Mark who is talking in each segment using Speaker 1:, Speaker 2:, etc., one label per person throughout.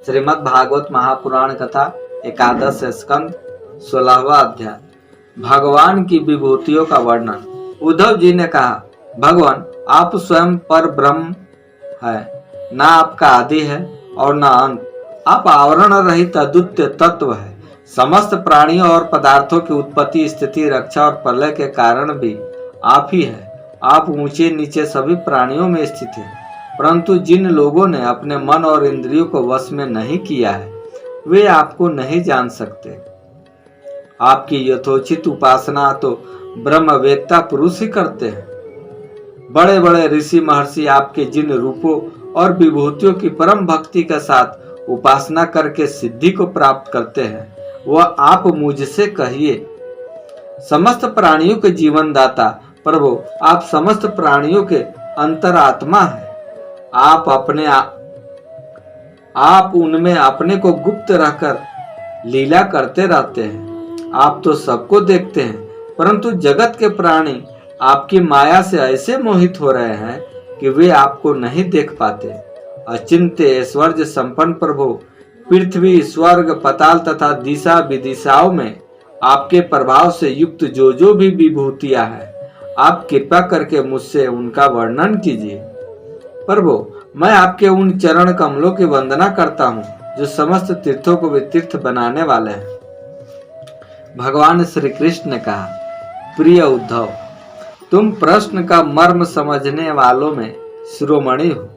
Speaker 1: श्रीमद् भागवत महापुराण कथा एकादश स्कंद 16वां अध्याय। भगवान की विभूतियों का वर्णन। उद्धव जी ने कहा, भगवान आप स्वयं पर ब्रह्म है, ना आपका आदि है और ना अंत। आप आवरण रहित अद्वितीय तत्व है। समस्त प्राणियों और पदार्थों की उत्पत्ति, स्थिति, रक्षा और प्रलय के कारण भी आप ही है। आप ऊंचे नीचे सभी प्राणियों में स्थित हैं, परंतु जिन लोगों ने अपने मन और इंद्रियों को वश में नहीं किया है वे आपको नहीं जान सकते। आपकी यथोचित उपासना तो ब्रह्मवेत्ता पुरुष ही करते हैं। बड़े बड़े ऋषि महर्षि आपके जिन रूपों और विभूतियों की परम भक्ति के साथ उपासना करके सिद्धि को प्राप्त करते हैं, वह आप मुझसे कहिए। समस्त प्राणियों के जीवन दाता प्रभु, आप समस्त प्राणियों के अंतरात्मा हैं। आप उनमें अपने को गुप्त रहकर लीला करते रहते हैं। आप तो सबको देखते हैं, परंतु जगत के प्राणी आपकी माया से ऐसे मोहित हो रहे हैं कि वे आपको नहीं देख पाते। अचिंत्य ऐश्वर्य संपन्न प्रभु, पृथ्वी, स्वर्ग, पाताल तथा दिशा विदिशाओं में आपके प्रभाव से युक्त जो भी विभूतियां हैं, आप कृपा करके मुझसे उनका वर्णन कीजिए। प्रभु, मैं आपके उन चरण कमलों की वंदना करता हूँ जो समस्त तीर्थों को वे तीर्थ बनाने वाले हैं। भगवान श्री कृष्ण ने कहा, प्रिय उद्धव, तुम प्रश्न का मर्म समझने वालों में शिरोमणि हो।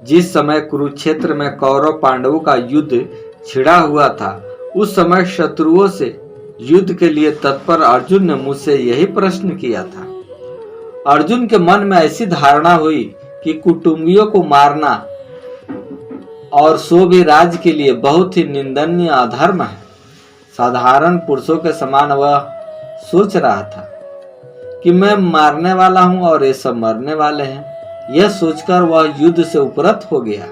Speaker 1: जिस समय कुरुक्षेत्र में कौरव पांडवों का युद्ध छिड़ा हुआ था, उस समय शत्रुओं से युद्ध के लिए तत्पर अर्जुन ने मुझसे यही प्रश्न किया था। अर्जुन के मन में ऐसी धारणा हुई कि कुटुंबियों को मारना और सो भी राज्य के लिए बहुत ही निंदनीय अधर्म है। साधारण पुरुषों के समान वह सोच रहा था कि मैं मारने वाला हूं और ये सब मरने वाले हैं। यह सोचकर वह युद्ध से उपरत हो गया।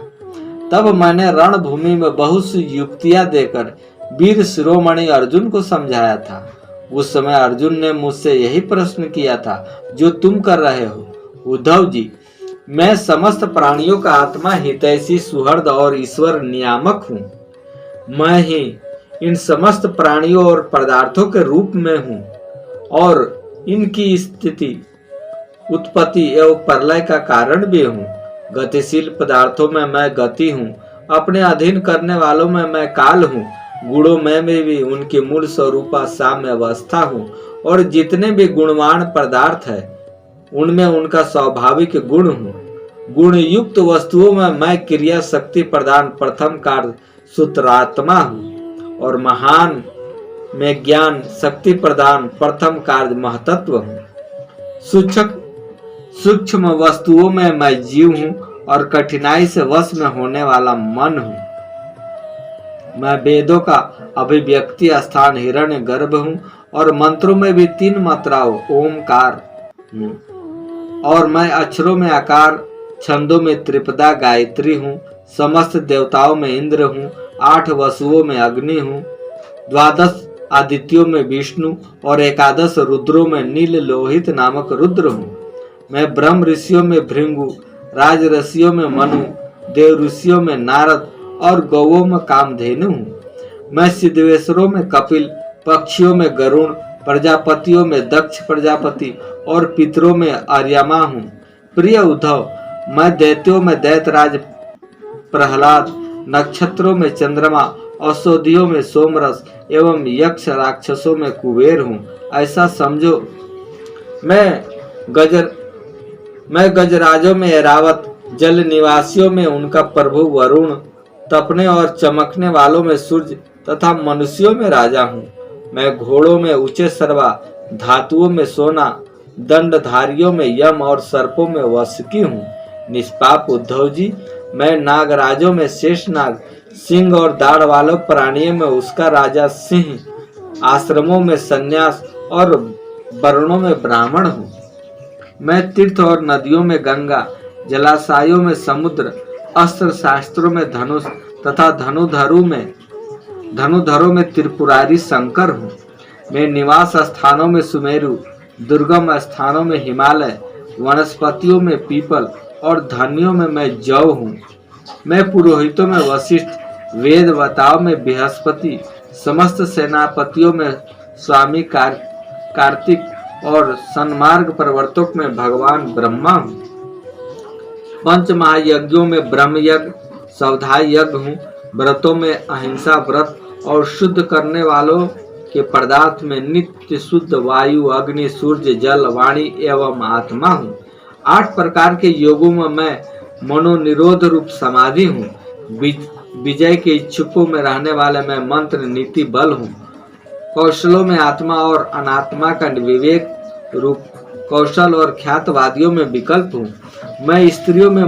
Speaker 1: तब मैंने रणभूमि में बहुत सी युक्तियां देकर वीर शिरोमणि अर्जुन को समझाया था। उस समय अर्जुन ने मुझसे यही प्रश्न किया था जो तुम कर रहे हो। उद्धव जी, मैं समस्त प्राणियों का आत्मा, हितैषी, सुहृद और ईश्वर नियामक हूँ। मैं ही इन समस्त प्राणियों और पदार्थों के रूप में हूँ और इनकी स्थिति, उत्पत्ति एवं प्रलय का कारण भी हूँ। गतिशील पदार्थों में मैं गति हूँ, अपने अधीन करने वालों में मैं काल हूँ, गुणों में भी उनकी मूल स्वरूपा साम्य अवस्था हूँ और जितने भी गुणवान पदार्थ है उनमें उनका स्वाभाविक गुण हूँ। गुण युक्त वस्तुओं में मैं क्रिया शक्ति प्रदान प्रथम कार्य सूत्रात्मा हूँ और महान में ज्ञान शक्ति प्रदान प्रथम कार्य महतत्व हूँ। सूक्ष्म वस्तुओं में मैं जीव हूँ और कठिनाई से वश में होने वाला मन हूँ। मैं वेदों का अभिव्यक्ति स्थान हिरण्य गर्भ हूँ और मंत्रों में भी 3 मात्राओं ओमकार हूँ और मैं अक्षरों में आकार, छंदों में त्रिपदा गायत्री हूँ। समस्त देवताओं में इंद्र हूँ, 8 वसुओं में अग्नि हूँ, 12 आदित्यों में विष्णु और 11 रुद्रों में नील लोहित नामक रुद्र हूँ। मैं ब्रह्म ऋषियों में भृंगु, राज ऋषियों में मनु, देव ऋषियों में नारद और गौओं में कामधेनु हूँ। मैं सिद्धेश्वरों में कपिल, पक्षियों में गरुण, प्रजापतियों में दक्ष प्रजापति और पितरों में आर्यमा हूँ। प्रिय उद्धव, मैं दैत्यों में दैत्यराज प्रहलाद, नक्षत्रों में चंद्रमा, औषधियों में सोमरस एवं यक्ष राक्षसों में कुबेर हूँ। ऐसा समझो, मैं गजराजों में ऐरावत, जल निवासियों में उनका प्रभु वरुण, तपने और चमकने वालों में सूर्य तथा मनुष्यों में राजा हूँ। मैं घोड़ों में ऊंचे सर्वा, धातुओं में सोना, दंडधारियों में यम और सर्पों में वसुकी हूँ। निष्पाप उद्धव जी, मैं नागराजों में शेष नाग, सिंह और दाढ़ वालों प्राणियों में उसका राजा सिंह, आश्रमों में संन्यास और वर्णों में ब्राह्मण हूँ। मैं तीर्थ और नदियों में गंगा, जलाशयों में समुद्र, अस्त्र शास्त्रों में धनुष तथा धनुधरों में त्रिपुरारी शंकर हूँ। मैं निवास स्थानों में सुमेरु, दुर्गम स्थानों में हिमालय, वनस्पतियों में पीपल और धनियों में मैं जौ हूँ। मैं पुरोहितों में वशिष्ठ, वेद बताओ में बृहस्पति, समस्त सेनापतियों में स्वामी कार्तिक और सन्मार्ग प्रवर्तक में भगवान ब्रह्मा हूँ। पंच महायज्ञों में ब्रह्म यज्ञ, स्वाध्याय यज्ञ हूँ। व्रतों में अहिंसा व्रत और शुद्ध करने वालों के पदार्थ में नित्य शुद्ध वायु, अग्नि, सूर्य, जल, वाणी एवं आत्मा हूँ। 8 प्रकार के योगों में मैं मनोनिरोध रूप समाधि हूँ। विजय के इच्छुकों में रहने वाले मैं मंत्र नीति बल हूँ। कौशलों में आत्मा और अनात्मा का विवेक रूप कौशल और ख्यातवादियों में विकल्प हूँ। मैं स्त्रियों में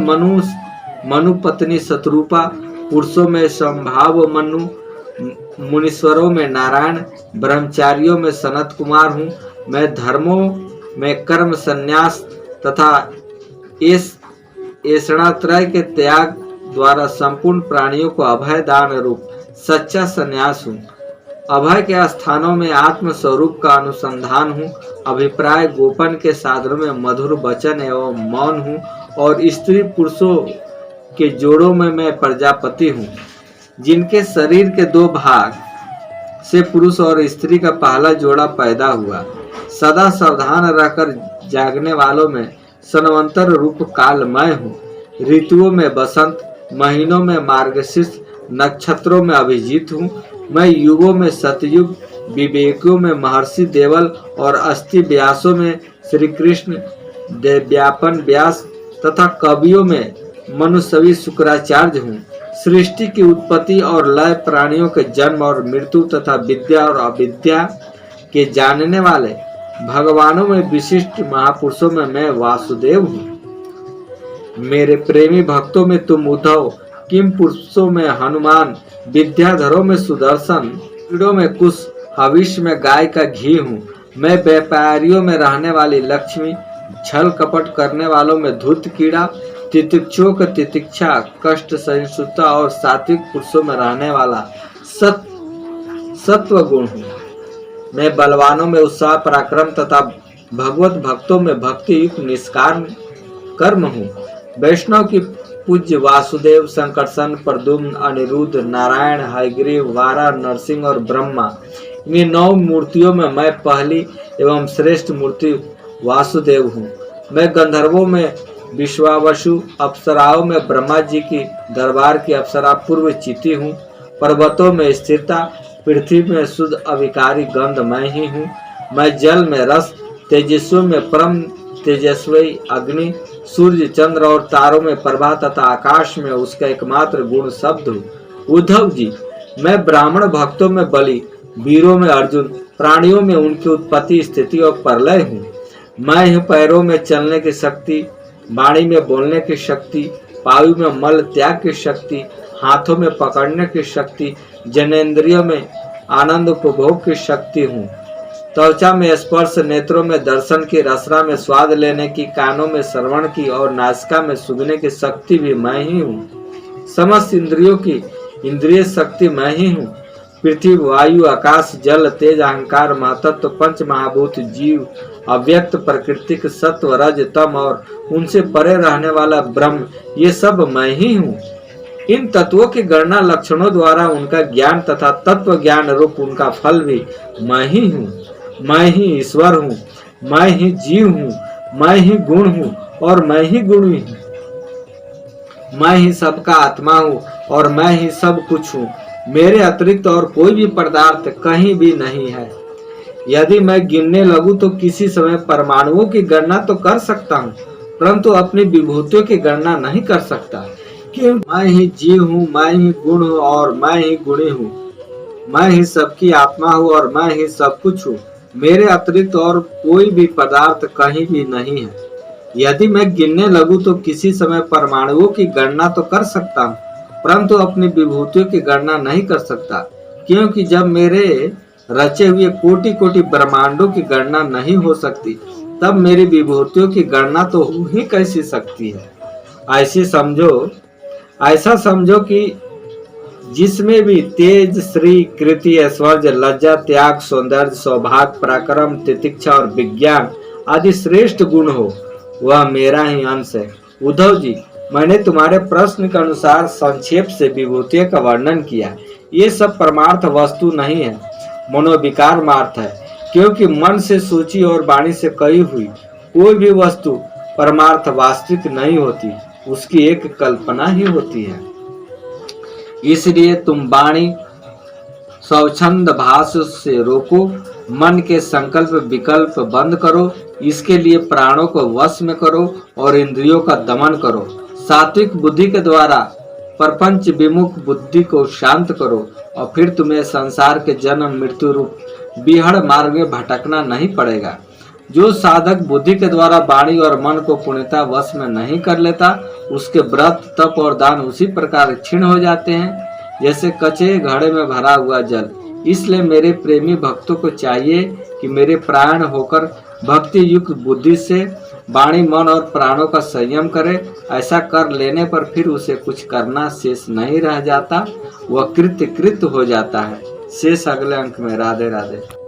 Speaker 1: मनु पत्नी शत्रुपा, पुरुषों में संभाव मनु, मुनीश्वरों में नारायण, ब्रह्मचारियों में सनत कुमार हूँ। मैं धर्मों में कर्म संन्यास तथा ऐषणात्रय के त्याग द्वारा संपूर्ण प्राणियों को अभय दान रूप सच्चा संन्यास हूँ। अभय के स्थानों में आत्म स्वरूप का अनुसंधान हूँ। अभिप्राय गोपन के साधनों में मधुर वचन एवं मौन हूँ और स्त्री पुरुषों के जोड़ों में मैं प्रजापति हूँ। जिनके शरीर के 2 भाग से पुरुष और स्त्री का पहला जोड़ा पैदा हुआ। सदा सावधान रहकर जागने वालों में सन्वंतर रूप कालमय हूँ। ऋतुओं में बसंत, महीनों में मार्गशीर्ष, नक्षत्रों में अभिजीत हूँ। मैं युगों में सतयुग, विवेकियों में महर्षि देवल और अस्थि व्यासों में श्री कृष्ण देव्यापन व्यास तथा कवियों में मनुष्यवी शुक्राचार्य हूँ। सृष्टि की उत्पत्ति और लय, प्राणियों के जन्म और मृत्यु तथा विद्या और अविद्या के जानने वाले भगवानों में विशिष्ट महापुरुषों में मैं वासुदेव हूँ। मेरे प्रेमी भक्तों में तुम उद्धव, किम पुरुषों में हनुमान, विद्याधरों में सुदर्शन, कीड़ों में कुश, हविष्य में गाय का घी हूँ। मैं व्यापारियों में रहने वाली लक्ष्मी, छल कपट करने वालों में धूर्त कीड़ा, तितिक्षुओं का तितिक्षा, कष्ट सहिष्णुता और सात्विक पुरुषों में रहने वाला सत्व गुण हूँ। मैं बलवानों में उत्साह पराक्रम तथा भगवत भक्तों में भक्ति युक्त निष्काम कर्म हूँ। वैष्णव की पूज्य वासुदेव, संकर्षण, प्रद्युम्न, अनिरुद्ध, नारायण, हयग्रीव, वारा, नरसिंह और ब्रह्मा, इन्हीं 9 मूर्तियों में मैं पहली एवं श्रेष्ठ मूर्ति वासुदेव हूँ। मैं गंधर्वों में विश्वावसु, अप्सराओं में ब्रह्मा जी की दरबार की अप्सरा पूर्व चिति हूँ। पर्वतों में स्थिरता, पृथ्वी में शुद्ध अविकारी गंध मैं ही हूँ। मैं जल में रस, तेजस्वी में परम तेजस्वी अग्नि, सूर्य, चंद्र और तारों में प्रभा तथा आकाश में उसका एकमात्र गुण शब्द हूँ। उद्धव जी, मैं ब्राह्मण भक्तों में बलि, वीरों में अर्जुन, प्राणियों में उनकी उत्पत्ति, स्थिति और प्रलय हूँ। मैं ही पैरों में चलने की शक्ति, वाणी में बोलने की शक्ति, पायु में मल त्याग की शक्ति, हाथों में पकड़ने की शक्ति, जनेंद्रियों में आनंद उपभोग की शक्ति हूँ। त्वचा में स्पर्श, नेत्रों में दर्शन की, रसना में स्वाद लेने की, कानों में श्रवण की और नासिका में सूंघने की शक्ति भी मैं ही हूँ। समस्त इंद्रियों की इंद्रिय शक्ति मैं ही हूँ। पृथ्वी, वायु, आकाश, जल, तेज, अहंकार, महतत्व, पंच महाभूत, जीव, अव्यक्त प्रकृतिक, सत्व, रज, तम और उनसे परे रहने वाला ब्रह्म, ये सब मैं ही हूँ। इन तत्वों की गणना लक्षणों द्वारा उनका ज्ञान तथा तत्व ज्ञान रूप उनका फल भी मैं ही हूँ। मैं ही ईश्वर हूँ, मैं ही जीव हूँ, मैं ही गुण हूँ और मैं ही गुणी हूँ। मैं ही सबका आत्मा हूँ और मैं ही सब कुछ हूँ। मेरे अतिरिक्त और कोई भी पदार्थ कहीं भी नहीं है। यदि मैं गिनने लगूं तो किसी समय परमाणुओं की गणना तो कर सकता हूँ, परंतु अपनी विभूतियों की गणना नहीं कर सकता। क्यों? मैं ही जीव हूँ, मैं ही गुण हूँ और मैं ही गुणी हूँ। मैं ही सबकी आत्मा हूँ और मैं ही सब कुछ हूँ। मेरे अतिरिक्त और कोई भी पदार्थ कहीं भी नहीं है। यदि मैं गिनने लगूं तो किसी समय परमाणुओं की गणना तो कर सकता हूँ, परंतु अपनी विभूतियों की गणना नहीं कर सकता, क्योंकि जब मेरे रचे हुए कोटि कोटि ब्रह्मांडों की गणना नहीं हो सकती, तब मेरी विभूतियों की गणना तो हो ही कैसी सकती है। ऐसा समझो कि जिसमें भी तेज, श्री, कृति, ऐश्वर्य, लज्जा, त्याग, सौंदर्य, सौभाग्य, पराक्रम, तितिक्षा और विज्ञान आदि श्रेष्ठ गुण हो, वह मेरा ही अंश है। उद्धव जी, मैंने तुम्हारे प्रश्न के अनुसार संक्षेप से विभूतियों का वर्णन किया। ये सब परमार्थ वस्तु नहीं है, मनोविकार मात्र है, क्योंकि मन से सोची और वाणी से कही हुई कोई भी वस्तु परमार्थ वास्तविक नहीं होती, उसकी एक कल्पना ही होती है। इसलिए तुम वाणी स्वच्छंद भाष्य से रोको, मन के संकल्प विकल्प बंद करो, इसके लिए प्राणों को वश में करो और इंद्रियों का दमन करो। सात्विक बुद्धि के द्वारा प्रपंच विमुख बुद्धि को शांत करो और फिर तुम्हें संसार के जन्म मृत्यु रूप विहड़ मार्ग में भटकना नहीं पड़ेगा। जो साधक बुद्धि के द्वारा वाणी और मन को पूर्णतः वश में नहीं कर लेता, उसके व्रत तप और दान उसी प्रकार क्षीण हो जाते हैं जैसे कच्चे घड़े में भरा हुआ जल। इसलिए मेरे प्रेमी भक्तों को चाहिए कि मेरे प्राण होकर भक्ति युक्त बुद्धि से वाणी मन और प्राणों का संयम करे। ऐसा कर लेने पर फिर उसे कुछ करना शेष नहीं रह जाता, वह कृत्य कृत हो जाता है। शेष अगले अंक में। राधे राधे।